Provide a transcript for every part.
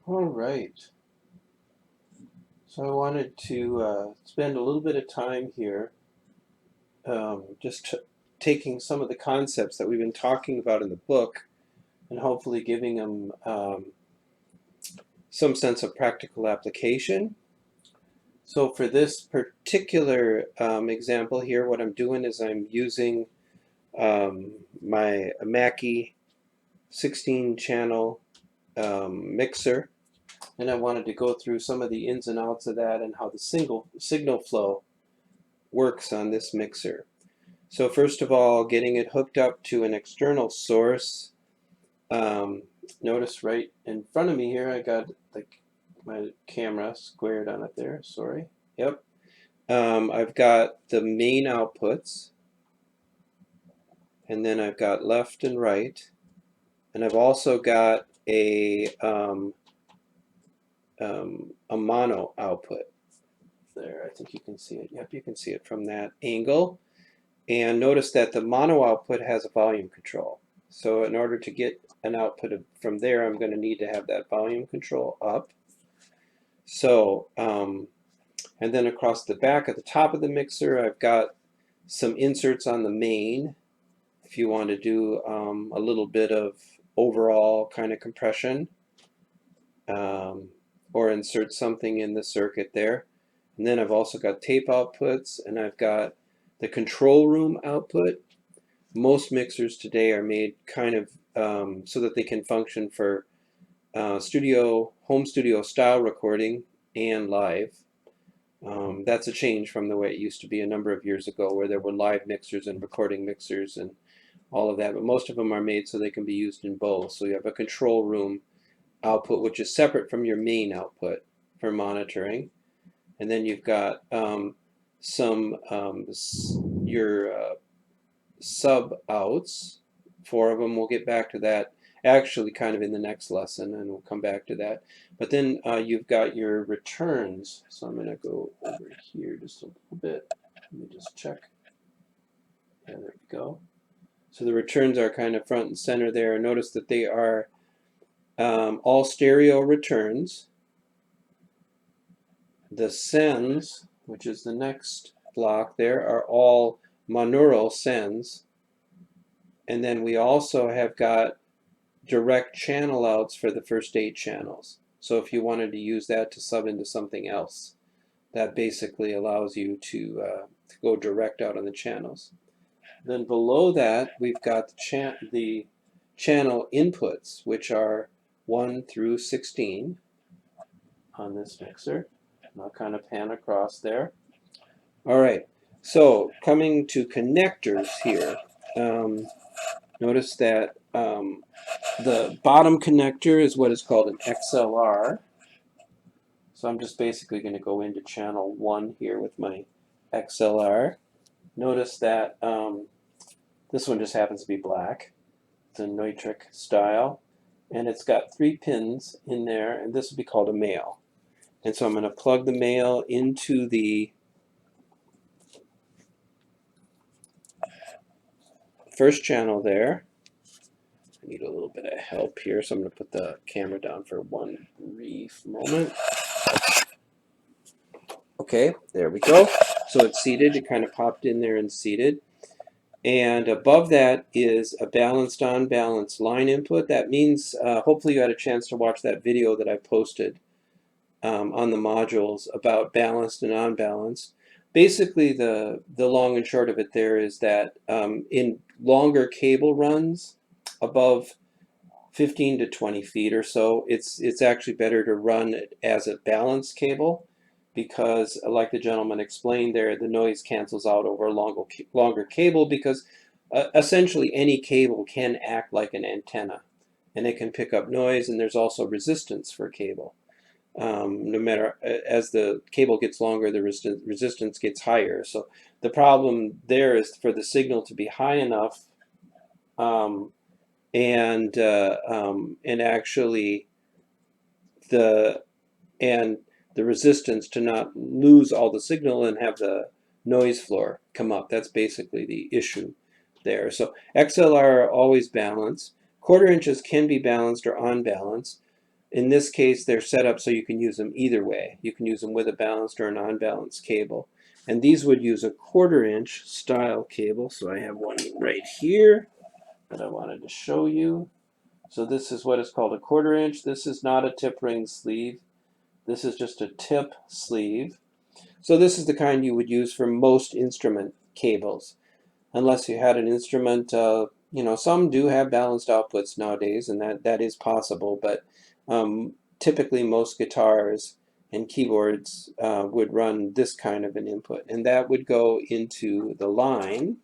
All right. So I wanted to spend a little bit of time here just taking some of the concepts that we've been talking about in the book and hopefully giving them some sense of practical application. So for this particular example here, what I'm doing is I'm using my Mackie 16 channel mixer, and I wanted to go through some of the ins and outs of that and how the signal flow works on this mixer. So first of all, getting it hooked up to an external source. Um, Notice right in front of me here, I got my camera squared on it there. Sorry. Yep. I've got the main outputs, and then I've got left and right, and I've also got a mono output there. I think you can see it. Yep, you can see it from that angle. And notice that the mono output has a volume control. So in order to get an output from there, I'm going to need to have that volume control up. So, and then across the back at the top of the mixer, I've got some inserts on the main. If you want to do a little bit of overall kind of compression, or insert something in the circuit there. And then I've also got tape outputs, and I've got the control room output. Most mixers today are made kind of so that they can function for home studio style recording and live. That's a change from the way it used to be a number of years ago, where there were live mixers and recording mixers and all of that. But most of them are made so they can be used in both. So you have a control room output, which is separate from your main output for monitoring. And then you've got your sub outs, 4 of them. We'll get back to that actually kind of in the next lesson, and we'll come back to that. But then you've got your returns. So I'm going to go over here just a little bit. Let me just check. Yeah, there we go. So the returns are kind of front and center there. Notice that they are all stereo returns. The sends, which is the next block there, are all monaural sends. And then we also have got direct channel outs for the first 8 channels. So if you wanted to use that to sub into something else, that basically allows you to go direct out on the channels. Then below that, we've got the channel inputs, which are 1 through 16 on this mixer. And I'll kind of pan across there. All right, so coming to connectors here, notice that the bottom connector is what is called an XLR. So I'm just basically going to go into channel 1 here with my XLR. Notice that this one just happens to be black. It's a Neutrik style. And it's got 3 pins in there, and this would be called a male. And so I'm going to plug the male into the first channel there. I need a little bit of help here, so I'm going to put the camera down for one brief moment. Okay, there we go. So it's seated. It kind of popped in there and seated. And above that is a balanced unbalanced line input. That means hopefully you had a chance to watch that video that I posted on the modules about balanced and unbalanced. Basically, the long and short of it there is that in longer cable runs, above 15 to 20 feet or so, it's actually better to run it as a balanced cable, because like the gentleman explained there, the noise cancels out over a longer cable, because essentially any cable can act like an antenna, and it can pick up noise, and there's also resistance for cable. No matter, as the cable gets longer, the resistance gets higher. So the problem there is for the signal to be high enough and actually the resistance to not lose all the signal and have the noise floor come up. That's basically the issue there. So XLR are always balanced. Quarter inches can be balanced or unbalanced. in this case, they're set up so you can use them either way. You can use them with a balanced or a non-balanced cable. And these would use a 1/4" style cable. So I have one right here that I wanted to show you. So this is what is called a 1/4". This is not a tip ring sleeve. This is just a tip sleeve. So this is the kind you would use for most instrument cables, unless you had an instrument. Some do have balanced outputs nowadays, and that is possible. But typically, most guitars and keyboards would run this kind of an input, and that would go into the line.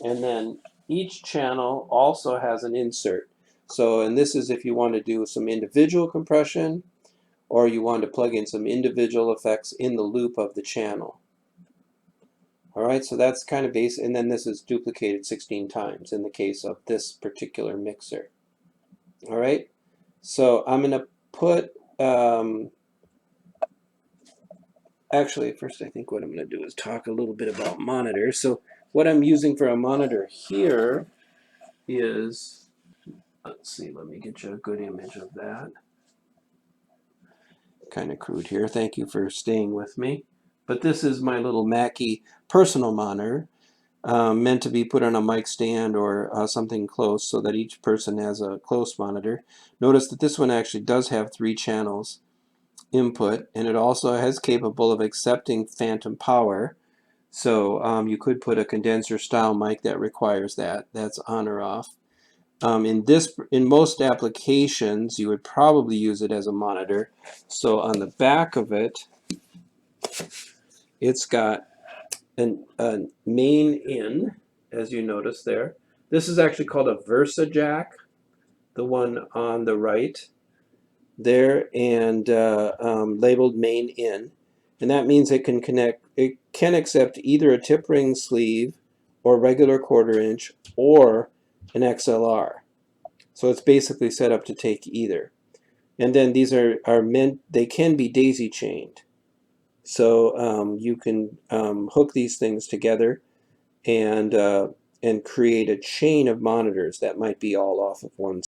And then each channel also has an insert. So, and this is if you want to do some individual compression, or you want to plug in some individual effects in the loop of the channel. All right, so that's kind of basic, and then this is duplicated 16 times in the case of this particular mixer. All right, so I'm going to put, actually, first I think what I'm going to do is talk a little bit about monitors. So what I'm using for a monitor here is, let's see, let me get you a good image of that. Kind of crude here. Thank you for staying with me. But this is my little Mackie personal monitor, meant to be put on a mic stand or something close so that each person has a close monitor. Notice that this one actually does have 3 channels input, and it also has capable of accepting phantom power. So you could put a condenser style mic that requires that. That's on or off. In most applications, you would probably use it as a monitor. So on the back of it, it's got a main in, as you notice there. This is actually called a Versa jack, the one on the right there, and labeled main in. And that means it can accept either a tip ring sleeve or regular 1/4" or an XLR. So it's basically set up to take either. And then these are meant, they can be daisy chained. So you can hook these things together and create a chain of monitors that might be all off of one